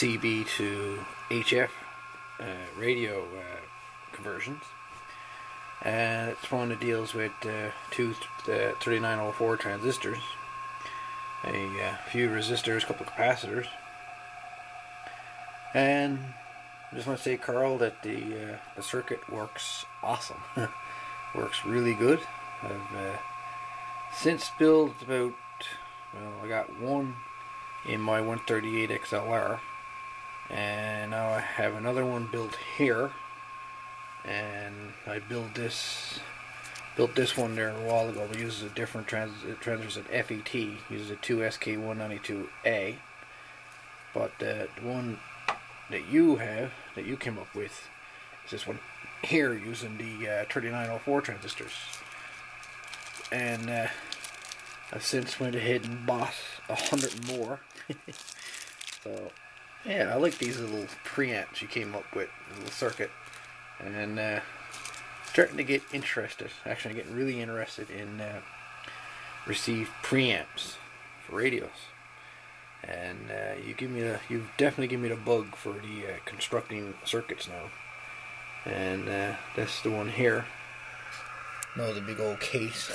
CB to HF radio conversions, and it's one that deals with two 3904 transistors, a few resistors, a couple of capacitors, and I just want to say, Carl, that the circuit works awesome. Works really good. I've since built about, well, I got one in my 138 XLR, and now I have another one built here, and I built this one there a while ago. It uses a different transistor at FET, uses a 2SK192A, but the one that you came up with is this one here, using the 3904 transistors. And I've since went ahead and bought 100 more. So yeah, I like these little preamps you came up with, little circuit, and starting to get interested. Actually, getting really interested in receive preamps for radios. And you've definitely given me the bug for the constructing circuits now. And that's the one here. No, the big old case.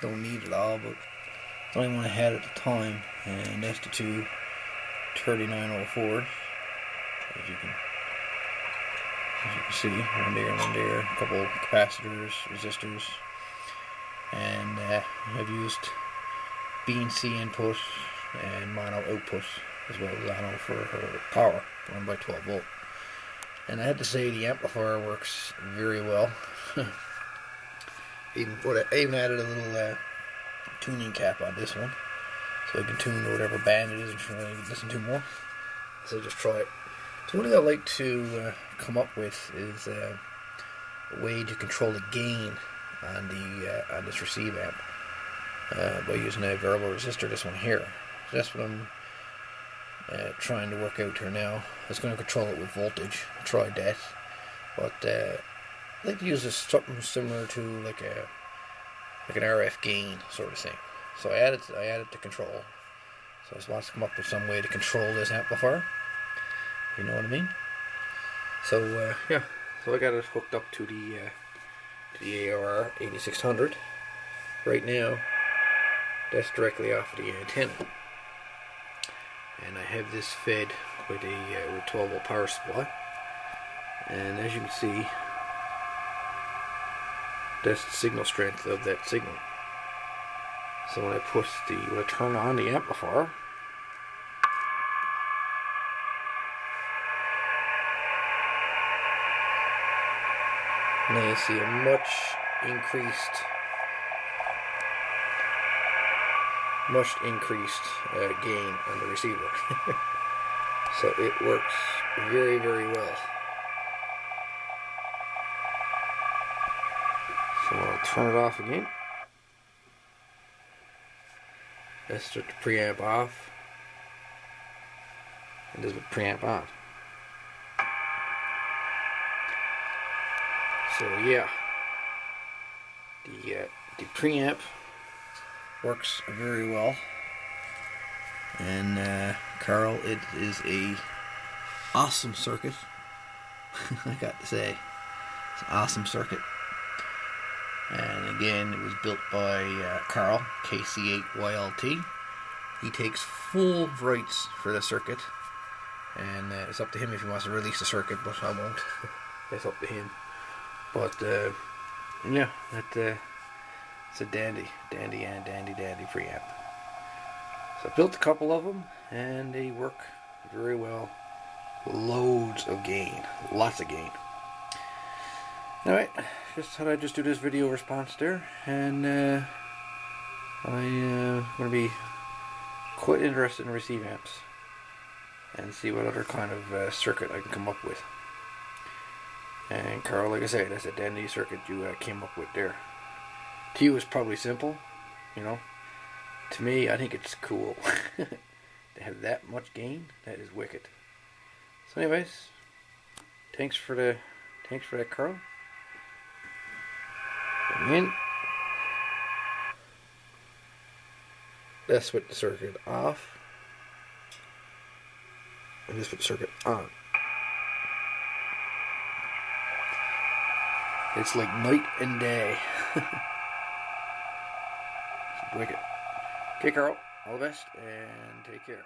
Don't need it all, but it's the only one I had at the time. And that's the two 3904s. As you can see, one there, a couple of capacitors, resistors, and I've used BNC input and mono output, as well as ano for her power, 1 by 12 volt. And I had to say, the amplifier works very well. I even added a little tuning cap on this one, so I can tune to whatever band it is and try to listen to more. So just try it. So one thing I like to come up with is a way to control the gain on this receive amp by using a variable resistor. This one here. So that's what I'm trying to work out here now. I was going to control it with voltage. I tried that, but I like to use something similar to like an RF gain sort of thing. So I added the control. So I just want to come up with some way to control this amplifier. You know what I mean? So yeah, so I got it hooked up to the AR 8600 right now. That's directly off of the antenna, and I have this fed with a 12 volt power supply. And as you can see, that's the signal strength of that signal. So when I turn on the amplifier, now you see a much increased gain on the receiver. So it works very, very well. So I'll turn it off again. Let's start the preamp off, and this is the preamp on. So yeah, the preamp works very well, and Carl, it is a awesome circuit. I got to say, it's an awesome circuit. And again, it was built by Carl, KC8YLT. He takes full rights for the circuit, and it's up to him if he wants to release the circuit, but I won't. It's up to him. But yeah, it's a dandy preamp. So I built a couple of them, and they work very well. Loads of gain, lots of gain. Alright, just thought I'd just do this video response there, and I'm going to be quite interested in receive amps and see what other kind of circuit I can come up with. And Carl, like I say, that's a dandy circuit you came up with there. To you, it's probably simple, you know. To me, I think it's cool. To have that much gain, that is wicked. So anyways, thanks for that, Carl. In. Let's switch the circuit off. and just put the circuit on. It's like night and day. It's wicked. Okay, Carl, all the best and take care.